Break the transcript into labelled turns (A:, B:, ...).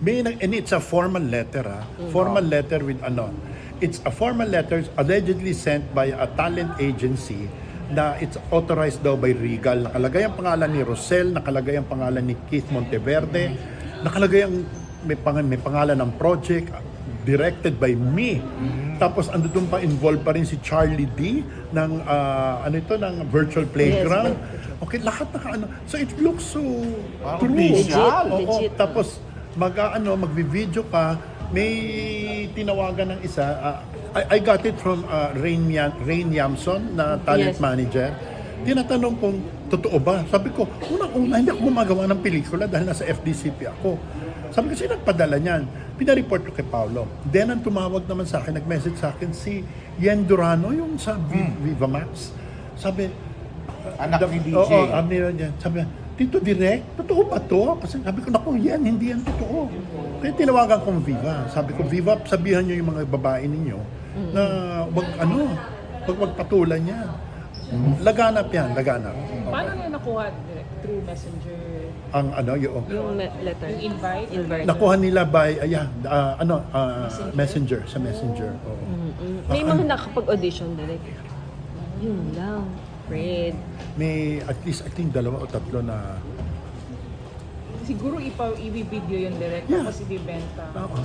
A: And it's a formal letter, formal letter with ano. It's a formal letter allegedly sent by a talent agency na it's authorized daw by Regal. Nakalagay ang pangalan ni Rosel, nakalagay ang pangalan ni Keith Monteverde, nakalagay ang may pangalan ng project, directed by me. Tapos ando doon pa involved pa rin si Charlie D ng ng virtual playground. Okay, lahat so it looks so true.
B: Legit.
A: Tapos magvi-video ka, may tinawagan ng isa. I got it from Rain Yamson na talent manager. Tinatanong kung totoo ba. Sabi ko, unang-una hindi ako gumagawa ng pelikula dahil nasa FDCP ako. Sabi ko, sino nagpadala niyan? Pinareport ko kay Paolo. Then, ang tumawag naman sa akin, nag-message sa akin si Yen Durano, yung sa Viva Max. Sabi,
C: anak ni DJ.
A: Oo, sabi, Tito Direk, totoo ba to? Kasi sabi ko, naku, hindi yan totoo. Kaya tinawagan kong Viva. Sabi ko, Viva, sabihan niyo yung mga babae ninyo na wag magpatulan niya. Laganap yan.
D: Paano niya nakuha direct through messenger?
A: Ang
B: Yung letter.
D: Yung invite?
A: nakuha nila by messenger sa messenger. Oo.
B: May mga nakapag-audition direct. Yun lang. Fred.
A: May at least I think 2 o 3 na
D: Siguro i-video yung direct
A: Yeah.
D: tapos ibibenta.
A: Oo.